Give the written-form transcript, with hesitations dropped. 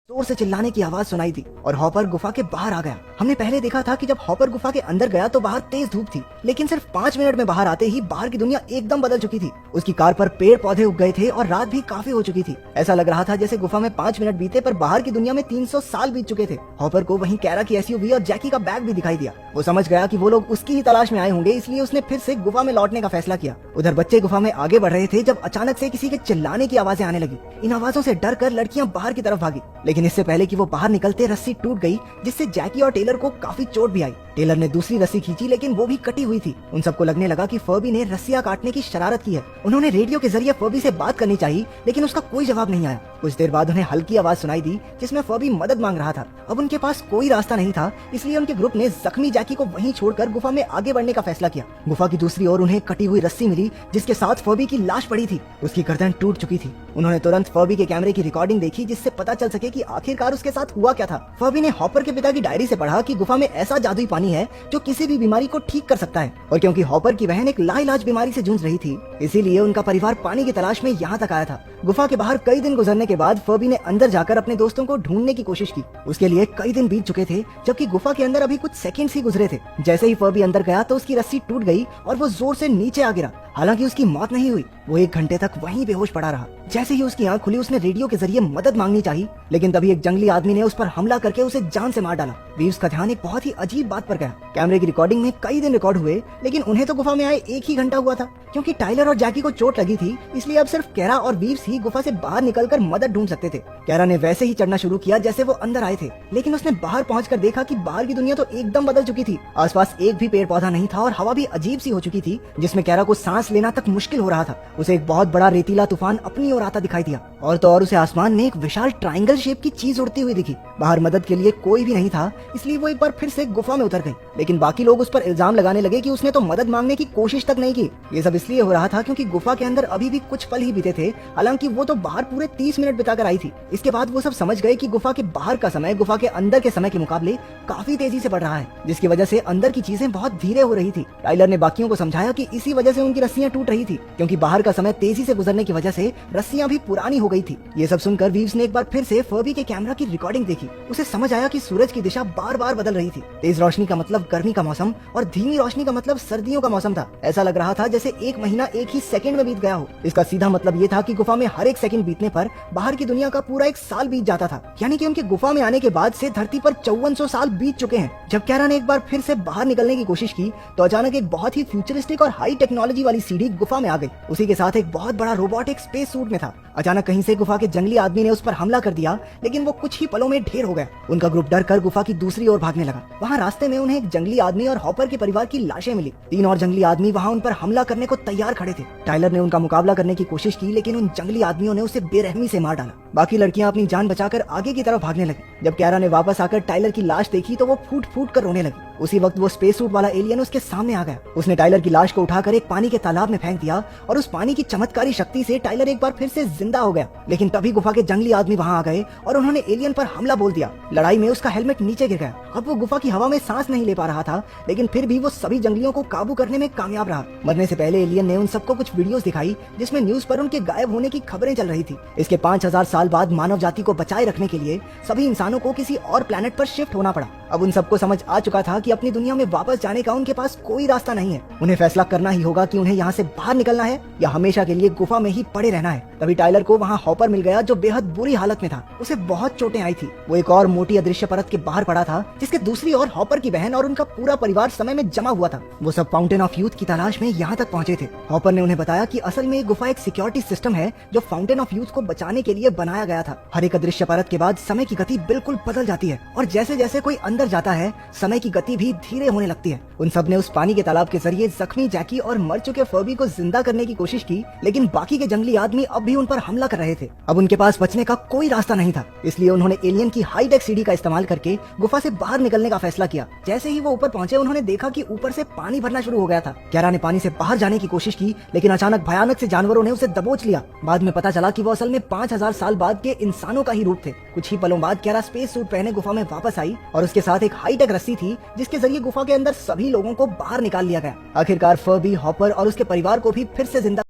जोर से चिल्लाने की आवाज सुनाई दी और हॉपर गुफा के बाहर आ गया। हमने पहले देखा था कि जब हॉपर गुफा के अंदर गया तो बाहर तेज धूप थी, लेकिन सिर्फ 5 मिनट में बाहर आते ही बाहर की दुनिया एकदम बदल चुकी थी। उसकी कार पर पेड़ पौधे उग गए थे और रात भी काफी हो चुकी थी। ऐसा लग रहा था जैसे गुफा में 5 मिनट बीते पर बाहर की दुनिया में 300 साल बीत चुके थे। हॉपर को वहीं कैरा की एसयूवी और जैकी का बैग भी दिखाई दिया। वो समझ गया कि वो लोग उसकी ही तलाश में आए होंगे, इसलिए उसने फिर से गुफा में लौटने का फैसला किया। उधर बच्चे गुफा में आगे बढ़ रहे थे जब अचानक से किसी के चिल्लाने की आवाजें आने लगी। इन आवाजों से डर कर लड़कियां बाहर की तरफ भागी, लेकिन इससे पहले कि वो बाहर निकलते रस्सी टूट गई, जिससे जैकी और टेलर को काफी चोट भी आई। टेलर ने दूसरी रस्सी खींची, लेकिन वो भी कटी हुई थी। उन सबको लगने लगा कि फर्बी ने रस्सियां काटने की शरारत की है। उन्होंने रेडियो के जरिए फर्बी से बात करनी चाहिए, लेकिन उसका कोई जवाब नहीं आया। कुछ देर बाद उन्हें हल्की आवाज सुनाई दी जिसमें फर्बी मदद मांग रहा था। अब उनके पास कोई रास्ता नहीं था, इसलिए उनके ग्रुप ने जख्मी जैकी को वहीं छोड़कर गुफा में आगे बढ़ने का फैसला किया। गुफा की दूसरी ओर उन्हें कटी हुई रस्सी मिली, जिसके साथ फर्बी की लाश पड़ी थी। उसकी गर्दन टूट चुकी थी। उन्होंने तुरंत फर्बी के कैमरे की रिकॉर्डिंग देखी, जिससे पता चल सके कि आखिरकार उसके साथ हुआ क्या था। फर्बी ने हॉपर के पिता की डायरी से पढ़ा कि गुफा में ऐसा जादुई पानी है जो किसी भी बीमारी को ठीक कर सकता है, और क्योंकि हॉपर की बहन एक लाइलाज बीमारी से जूझ रही थी, इसीलिए उनका परिवार पानी की तलाश में यहाँ तक आया था। गुफा के बाहर कई दिन गुजरने के बाद फर्बी ने अंदर जाकर अपने दोस्तों को ढूंढने की कोशिश की। उसके लिए कई दिन बीत चुके थे, जबकि गुफा के अंदर अभी कुछ सेकंड्स ही गुजरे थे। जैसे ही फर्बी अंदर गया तो उसकी रस्सी टूट गई और वो जोर से नीचे आ गिरा। हालांकि उसकी मौत नहीं हुई, वो 1 घंटे तक वहीं बेहोश पड़ा रहा। जैसे ही उसकी आंख खुली, उसने रेडियो के जरिए मदद मांगनी चाहिए, लेकिन तभी एक जंगली आदमी ने उस पर हमला करके उसे जान से मार डाला। वीव्स का ध्यान एक बहुत ही अजीब बात पर गया। कैमरे की रिकॉर्डिंग में कई दिन रिकॉर्ड हुए, लेकिन उन्हें तो गुफा में आए 1 ही घंटा हुआ था। क्योंकि टाइलर और जैकी को चोट लगी थी, इसलिए अब सिर्फ कैरा और वीव्स ही गुफा से बाहर निकलकर मदद ढूंढ सकते थे। कैरा ने वैसे ही चढ़ना शुरू किया जैसे वो अंदर आए थे, लेकिन उसने बाहर पहुंचकर देखा कि बाहर की दुनिया तो एकदम बदल चुकी थी। आसपास एक भी पेड़ पौधा नहीं था और हवा भी अजीब सी हो चुकी थी, जिसमें कैरा को सांस लेना तक मुश्किल हो रहा था। उसे एक बहुत बड़ा रेतीला तूफान अपनी ओर आता दिखाई दिया, और तो और उसे आसमान में एक विशाल ट्रायंगल शेप की चीज उड़ती हुई दिखी। बाहर मदद के लिए कोई भी नहीं था, इसलिए वो एक बार फिर से गुफा में उतर गई। लेकिन बाकी लोग उस पर इल्जाम लगाने लगे कि उसने तो मदद मांगने की कोशिश तक नहीं की। ये सब इसलिए हो रहा था क्योंकि गुफा के अंदर अभी भी कुछ पल ही बीते थे। हालांकि वो तो बाहर पूरे 30 मिनट बिताकर आई थी। इसके बाद वो सब समझ गए कि गुफा के बाहर का समय गुफा के अंदर के समय के मुकाबले काफी तेजी से बढ़ रहा है, जिसकी वजह से अंदर की चीजें बहुत धीरे हो रही थी। टाइलर ने बाकियों को समझाया कि इसी वजह से उनकी रस्सियां टूट रही थी, क्योंकि बाहर का समय तेजी से गुजरने की वजह से रस्सियां भी पुरानी हो गई थी। ये सब सुनकर वीव्स ने एक बार फिर से फर्बी के कैमरा की रिकॉर्डिंग देखी। उसे समझ आया कि सूरज की दिशा बार बार बदल रही थी। तेज रोशनी का मतलब गर्मी का मौसम और धीमी रोशनी का मतलब सर्दियों का मौसम था। ऐसा लग रहा था जैसे 1 महीना 1 ही सेकंड में बीत गया हो। इसका सीधा मतलब ये था कि गुफा में हर एक सेकंड बीतने पर बाहर की दुनिया का पूरा 1 साल बीत जाता था। यानी कि उनके गुफा में आने के बाद से धरती पर 5400 साल बीत चुके हैं। जब कैरा ने एक बार फिर से बाहर निकलने की कोशिश की तो अचानक एक बहुत ही फ्यूचरिस्टिक और हाई टेक्नोलॉजी वाली सीढ़ी गुफा में आ गई। उसी के साथ एक बहुत बड़ा रोबोट एक स्पेस सूट में था। अचानक कहीं से गुफा के जंगली आदमी ने उस पर हमला कर दिया, लेकिन वो कुछ ही पलों में ढेर हो गया। उनका ग्रुप डर कर गुफा की दूसरी ओर भागने लगा। वहाँ रास्ते में उन्हें एक जंगली आदमी और हॉपर के परिवार की लाशें मिली। 3 और जंगली आदमी वहाँ उन पर हमला करने को तैयार खड़े थे। टाइलर ने उनका मुकाबला करने की कोशिश की, लेकिन उन जंगली आदमियों ने उसे बेरहमी से मार डाला। बाकी लड़कियां अपनी जान बचाकर आगे की तरफ भागने लगी। जब कैरा ने वापस आकर टाइलर की लाश देखी तो वो फूट फूट कर रोने लगी। उसी वक्त वो स्पेस सूट वाला एलियन उसके सामने आ गया। उसने टाइलर की लाश को उठाकर एक पानी के तालाब में फेंक दिया, और उस पानी की चमत्कारी शक्ति से टाइलर एक बार फिर से जिंदा हो गया। लेकिन तभी गुफा के जंगली आदमी वहाँ आ गए और उन्होंने एलियन पर हमला बोल दिया। लड़ाई में उसका हेलमेट नीचे गिर गया। अब वो गुफा की हवा में सांस नहीं ले पा रहा था, लेकिन फिर भी वो सभी जंगलियों को काबू करने में कामयाब रहा। मरने से पहले एलियन ने उन सबको कुछ वीडियोस दिखाई, जिसमें न्यूज पर उनके गायब होने की खबरें चल रही थी। इसके 5000 साल बाद मानव जाति को बचाए रखने के लिए सभी इंसानों को किसी और प्लेनेट पर शिफ्ट होना पड़ा। अब उन सबको समझ आ चुका था कि अपनी दुनिया में वापस जाने का उनके पास कोई रास्ता नहीं है। उन्हें फैसला करना ही होगा कि उन्हें यहाँ से बाहर निकलना है या हमेशा के लिए गुफा में ही पड़े रहना है। तभी टाइलर को वहाँ हॉपर मिल गया, जो बेहद बुरी हालत में था। उसे बहुत चोटें आई थी। वो एक और मोटी अदृश्य परत के बाहर पड़ा था, जिसके दूसरी ओर हॉपर की बहन और उनका पूरा परिवार समय में जमा हुआ था। वो सब फाउंटेन ऑफ यूथ की तलाश में यहाँ तक पहुंचे थे। हॉपर ने उन्हें बताया कि असल में गुफा एक सिक्योरिटी सिस्टम है जो फाउंटेन ऑफ यूथ को बचाने के लिए बनाया गया था। हर एक अदृश्य परत के बाद समय की गति बिल्कुल बदल जाती है, और जैसे जैसे कोई अंदर जाता है समय की गति भी धीरे होने लगती है। उन सब ने उस पानी के तालाब के जरिए जख्मी जैकी और मर चुके फर्बी को जिंदा करने की कोशिश की, लेकिन बाकी के जंगली आदमी अब भी उन पर हमला कर रहे थे। अब उनके पास बचने का कोई रास्ता नहीं था, इसलिए उन्होंने एलियन की हाईटेक सीढ़ी का इस्तेमाल करके गुफा से बाहर निकलने का फैसला किया। जैसे ही वो ऊपर पहुंचे, उन्होंने देखा कि ऊपर से पानी भरना शुरू हो गया था। कैरा ने पानी से बाहर जाने की कोशिश की, लेकिन अचानक भयानक से जानवरों ने उसे दबोच लिया। बाद में पता चला कि वो असल में 5000 साल बाद के इंसानों का ही रूप थे। कुछ ही पलों बाद कैरा स्पेस सूट पहने गुफा में वापस आई, और उसके साथ एक हाईटेक रस्सी थी, जिसके जरिए गुफा के अंदर सभी लोगों को बाहर निकाल लिया गया। आखिरकार फर्बी, हॉपर और उसके परिवार को भी फिर से जिंदा